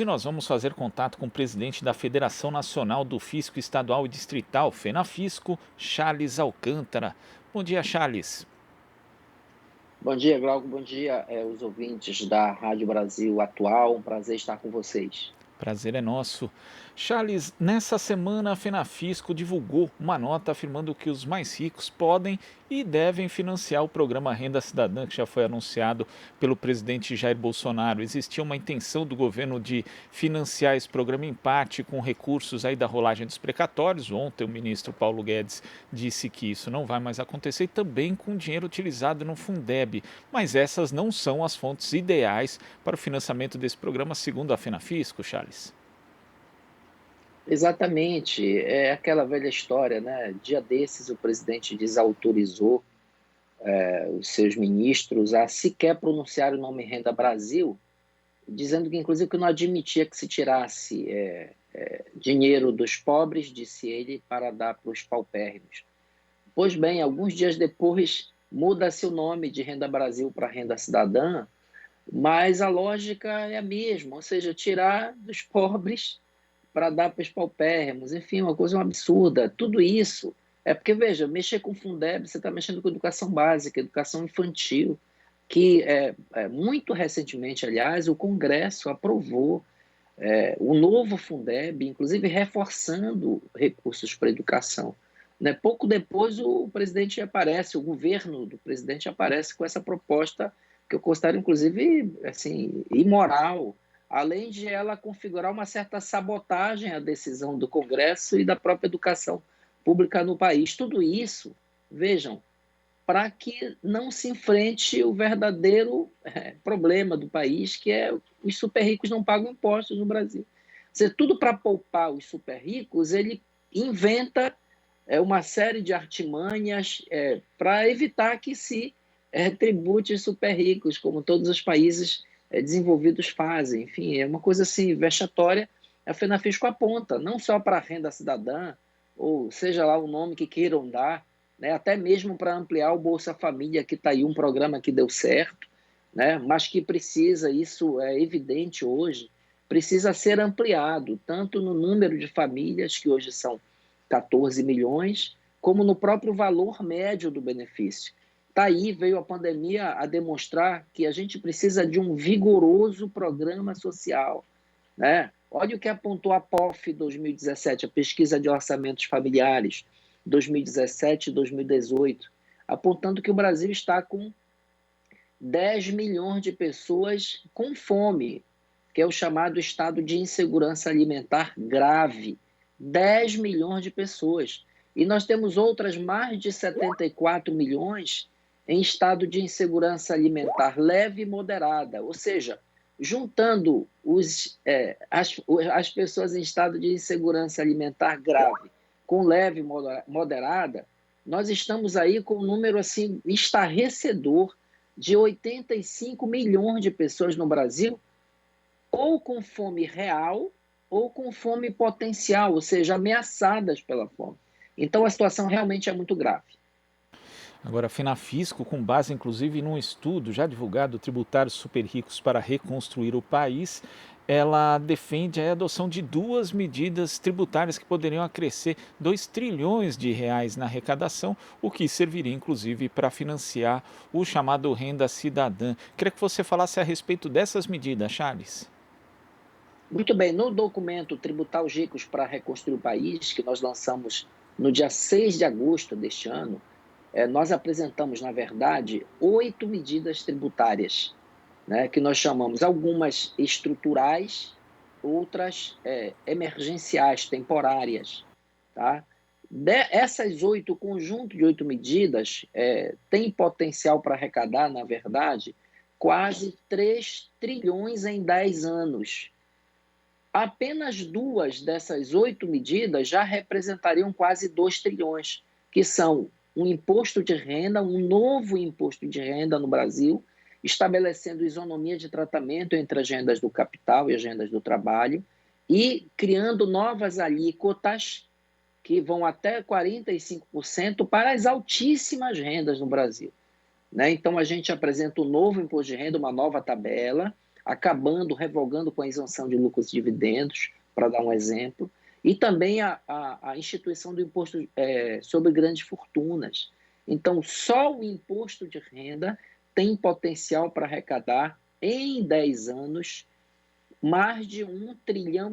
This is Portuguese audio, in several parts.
e nós vamos fazer contato com o presidente da Federação Nacional do Fisco Estadual e Distrital, FENAFisco, Charles Alcântara. Bom dia, Charles. Bom dia, Glauco. Bom dia, os ouvintes da Rádio Brasil Atual. Um prazer estar com vocês. Prazer é nosso. Charles, nessa semana a FENAFisco divulgou uma nota afirmando que os mais ricos podem e devem financiar o programa Renda Cidadã, que já foi anunciado pelo presidente Jair Bolsonaro. Existia uma intenção do governo de financiar esse programa em parte com recursos aí da rolagem dos precatórios. Ontem o ministro Paulo Guedes disse que isso não vai mais acontecer e também com dinheiro utilizado no Fundeb. Mas essas não são as fontes ideais para o financiamento desse programa, segundo a FENAFisco, Charles. Exatamente, é aquela velha história, né? Dia desses o presidente desautorizou os seus ministros a sequer pronunciar o nome Renda Brasil, dizendo que inclusive que não admitia que se tirasse dinheiro dos pobres, disse ele, para dar para os paupérrimos. Pois bem, alguns dias depois muda-se o nome de Renda Brasil para Renda Cidadã, mas a lógica é a mesma, ou seja, tirar dos pobres para dar para os paupérrimos, enfim, uma coisa absurda. Tudo isso é porque, veja, mexer com o Fundeb, você está mexendo com educação básica, educação infantil, que muito recentemente, aliás, o Congresso aprovou o novo Fundeb, inclusive reforçando recursos para a educação. Né? Pouco depois o presidente aparece, o governo do presidente aparece com essa proposta que eu considero, inclusive, assim, imoral, além de ela configurar uma certa sabotagem à decisão do Congresso e da própria educação pública no país. Tudo isso, vejam, para que não se enfrente o verdadeiro problema do país, que é os super ricos não pagam impostos no Brasil. Ou seja, tudo para poupar os super ricos, ele inventa uma série de artimanhas para evitar que se tribute os super ricos, como todos os países desenvolvidos fazem. Enfim, é uma coisa assim vexatória. A FENAFisco aponta, não só para a renda cidadã, ou seja lá o nome que queiram dar, né, até mesmo para ampliar o Bolsa Família, que está aí um programa que deu certo, né, mas que precisa, isso é evidente hoje, precisa ser ampliado, tanto no número de famílias, que hoje são 14 milhões, como no próprio valor médio do benefício. Está aí, veio a pandemia a demonstrar que a gente precisa de um vigoroso programa social. Né? Olha o que apontou a POF 2017, a Pesquisa de Orçamentos Familiares, 2017 e 2018, apontando que o Brasil está com 10 milhões de pessoas com fome, que é o chamado estado de insegurança alimentar grave. 10 milhões de pessoas. E nós temos outras mais de 74 milhões em estado de insegurança alimentar leve e moderada, ou seja, juntando as pessoas em estado de insegurança alimentar grave com leve e moderada, nós estamos aí com um número assim, estarrecedor de 85 milhões de pessoas no Brasil, ou com fome real, ou com fome potencial, ou seja, ameaçadas pela fome. Então, a situação realmente é muito grave. Agora, a FENAFisco, com base inclusive num estudo já divulgado, Tributários Super Ricos para Reconstruir o País, ela defende a adoção de duas medidas tributárias que poderiam acrescer 2 trilhões de reais na arrecadação, o que serviria inclusive para financiar o chamado Renda Cidadã. Queria que você falasse a respeito dessas medidas, Charles. Muito bem, no documento Tributar os Ricos para Reconstruir o País, que nós lançamos no dia 6 de agosto deste ano, nós apresentamos, na verdade, 8 medidas tributárias, né, que nós chamamos algumas estruturais, outras emergenciais, temporárias. Tá? Essas 8, o conjunto de 8 medidas, tem potencial para arrecadar, na verdade, quase 3 trilhões em 10 anos. Apenas 2 dessas 8 medidas já representariam quase 2 trilhões, que são um imposto de renda, um novo imposto de renda no Brasil, estabelecendo isonomia de tratamento entre as rendas do capital e as rendas do trabalho e criando novas alíquotas que vão até 45% para as altíssimas rendas no Brasil. Né? Então, a gente apresenta um novo imposto de renda, uma nova tabela, acabando, revogando com a isenção de lucros e dividendos, para dar um exemplo, e também a instituição do imposto sobre grandes fortunas. Então, só o imposto de renda tem potencial para arrecadar, em 10 anos, mais de 1,5 trilhão,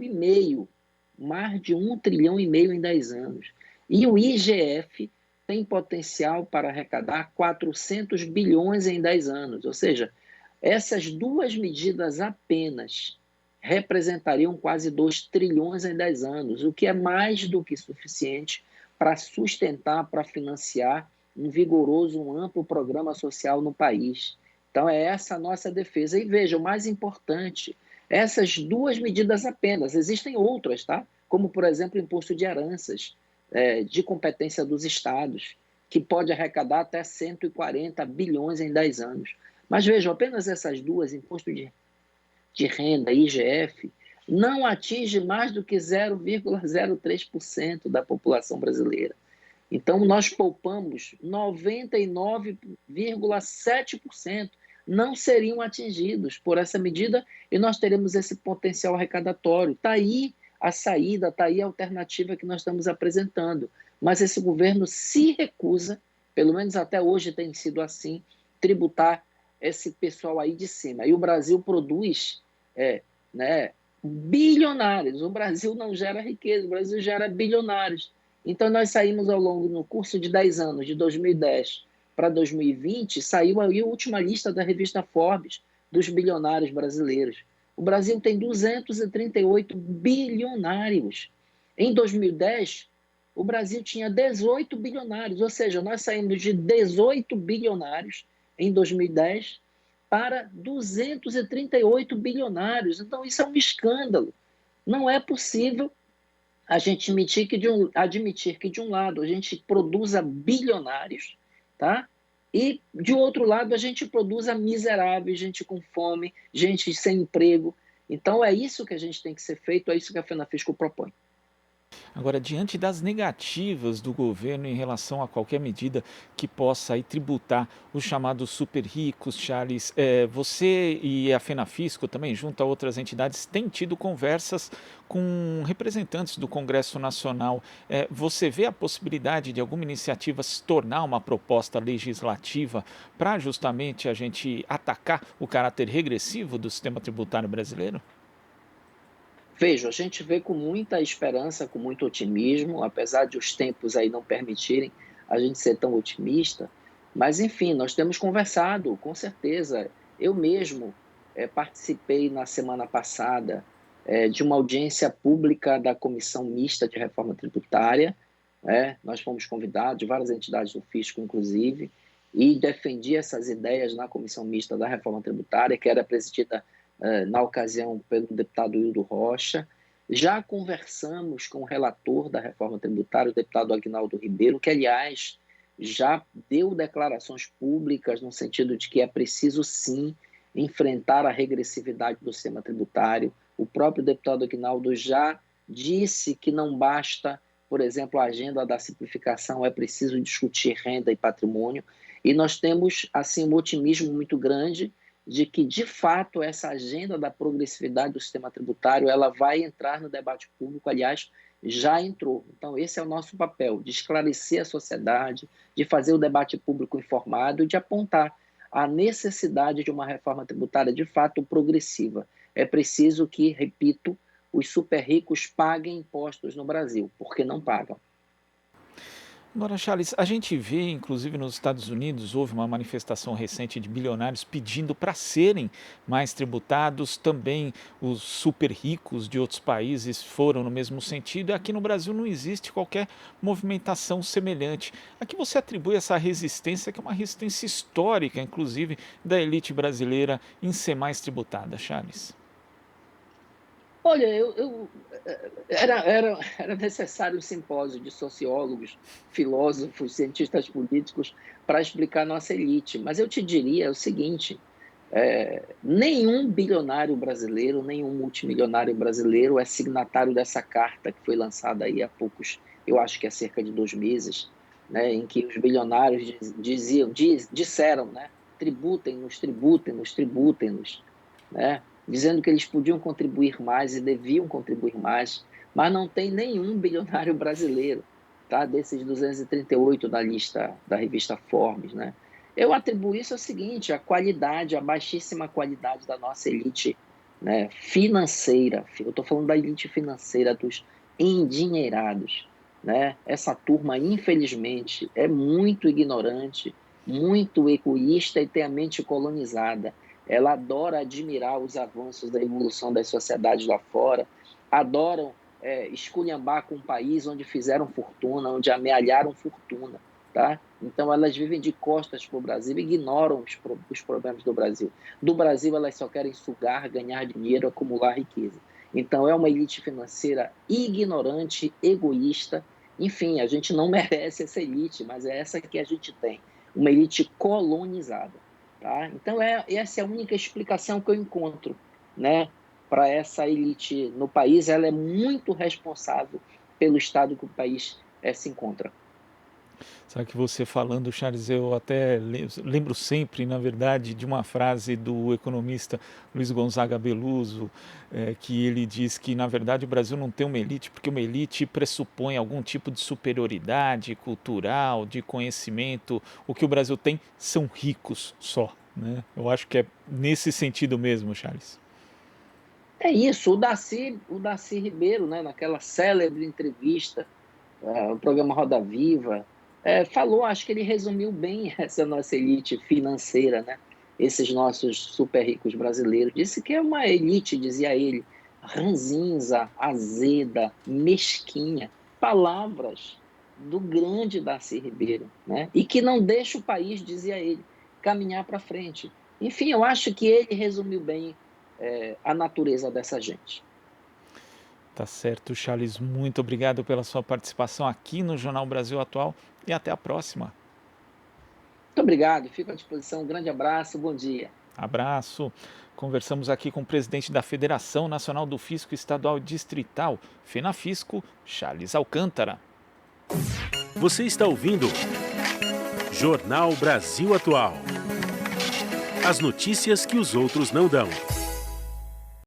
mais de 1,5 trilhão em 10 anos. E o IGF tem potencial para arrecadar 400 bilhões em 10 anos. Ou seja, essas duas medidas apenas representariam quase 2 trilhões em 10 anos, o que é mais do que suficiente para sustentar, para financiar um vigoroso, um amplo programa social no país. Então, é essa a nossa defesa. E veja, o mais importante, essas duas medidas apenas, existem outras, tá? Como, por exemplo, o imposto de heranças, de competência dos estados, que pode arrecadar até 140 bilhões em 10 anos. Mas vejam, apenas essas duas, imposto de renda e IGF, não atinge mais do que 0,03% da população brasileira. Então, nós poupamos 99,7%, não seriam atingidos por essa medida e nós teremos esse potencial arrecadatório. Está aí a saída, está aí a alternativa que nós estamos apresentando. Mas esse governo se recusa, pelo menos até hoje tem sido assim, tributar esse pessoal aí de cima. E o Brasil produz bilionários. O Brasil não gera riqueza, o Brasil gera bilionários. Então, nós saímos no curso de 10 anos, de 2010 para 2020, saiu aí a última lista da revista Forbes dos bilionários brasileiros. O Brasil tem 238 bilionários. Em 2010, o Brasil tinha 18 bilionários, ou seja, nós saímos de 18 bilionários em 2010 para 238 bilionários. Então, isso é um escândalo. Não é possível a gente admitir que de um lado a gente produza bilionários, tá? E de outro lado a gente produza miseráveis, gente com fome, gente sem emprego. Então é isso que a gente tem que ser feito, é isso que a FENAFISCO propõe. Agora, diante das negativas do governo em relação a qualquer medida que possa aí tributar os chamados super ricos, Charles, você e a FENAFISCO também, junto a outras entidades, têm tido conversas com representantes do Congresso Nacional. Você vê a possibilidade de alguma iniciativa se tornar uma proposta legislativa para justamente a gente atacar o caráter regressivo do sistema tributário brasileiro? Veja, a gente vê com muita esperança, com muito otimismo, apesar de os tempos aí não permitirem a gente ser tão otimista, mas enfim, nós temos conversado, com certeza. Eu mesmo participei na semana passada de uma audiência pública da Comissão Mista de Reforma Tributária, nós fomos convidados, de várias entidades do fisco, inclusive, e defendi essas ideias na Comissão Mista da Reforma Tributária, que era presidida na ocasião pelo deputado Hildo Rocha. Já conversamos com o relator da reforma tributária, o deputado Aguinaldo Ribeiro, que, aliás, já deu declarações públicas no sentido de que é preciso, sim, enfrentar a regressividade do sistema tributário. O próprio deputado Aguinaldo já disse que não basta, por exemplo, a agenda da simplificação, é preciso discutir renda e patrimônio. E nós temos, assim, um otimismo muito grande de que, de fato, essa agenda da progressividade do sistema tributário ela vai entrar no debate público, aliás, já entrou. Então, esse é o nosso papel, de esclarecer a sociedade, de fazer o debate público informado e de apontar a necessidade de uma reforma tributária, de fato, progressiva. É preciso que, repito, os super ricos paguem impostos no Brasil, porque não pagam. Agora, Charles, a gente vê, inclusive nos Estados Unidos, houve uma manifestação recente de bilionários pedindo para serem mais tributados. Também os super ricos de outros países foram no mesmo sentido. E aqui no Brasil não existe qualquer movimentação semelhante. A que você atribui essa resistência, que é uma resistência histórica, inclusive, da elite brasileira em ser mais tributada, Charles? Olha, era necessário um simpósio de sociólogos, filósofos, cientistas políticos para explicar a nossa elite. Mas eu te diria o seguinte, nenhum bilionário brasileiro, nenhum multimilionário brasileiro é signatário dessa carta que foi lançada aí há poucos, eu acho que há cerca de 2 meses, né, em que os bilionários disseram, né, tributem-nos, tributem-nos, tributem-nos, né? dizendo que eles podiam contribuir mais e deviam contribuir mais, mas não tem nenhum bilionário brasileiro, tá? Desses 238 da lista da revista Forbes, né? Eu atribuo isso ao seguinte, a qualidade, a baixíssima qualidade da nossa elite, né, financeira. Eu estou falando da elite financeira, dos endinheirados, né? Essa turma, infelizmente, é muito ignorante, muito egoísta e tem a mente colonizada. Ela adora admirar os avanços da evolução das sociedades lá fora, adoram esculhambar com um país onde fizeram fortuna, onde amealharam fortuna. Tá? Então, elas vivem de costas para o Brasil e ignoram os problemas do Brasil. Do Brasil, elas só querem sugar, ganhar dinheiro, acumular riqueza. Então, é uma elite financeira ignorante, egoísta. Enfim, a gente não merece essa elite, mas é essa que a gente tem, uma elite colonizada. Tá? Então, essa é a única explicação que eu encontro, né, para essa elite no país. Ela é muito responsável pelo estado que o país se encontra. Sabe que você falando, Charles, eu até lembro sempre, na verdade, de uma frase do economista Luiz Gonzaga Beluso, que ele diz que, na verdade, o Brasil não tem uma elite, porque uma elite pressupõe algum tipo de superioridade cultural, de conhecimento. O que o Brasil tem são ricos só, né? Eu acho que é nesse sentido mesmo, Charles. É isso, o Darcy Ribeiro, né, naquela célebre entrevista, o programa Roda Viva, falou, acho que ele resumiu bem essa nossa elite financeira, né? Esses nossos super ricos brasileiros. Disse que é uma elite, dizia ele, ranzinza, azeda, mesquinha. Palavras do grande Darcy Ribeiro, né? E que não deixa o país, dizia ele, caminhar para frente. Enfim, eu acho que ele resumiu bem a natureza dessa gente. Tá certo, Charles. Muito obrigado pela sua participação aqui no Jornal Brasil Atual e até a próxima. Muito obrigado, fico à disposição. Um grande abraço, bom dia. Abraço. Conversamos aqui com o presidente da Federação Nacional do Fisco Estadual e Distrital, FENAFISCO, Charles Alcântara. Você está ouvindo Jornal Brasil Atual. As notícias que os outros não dão.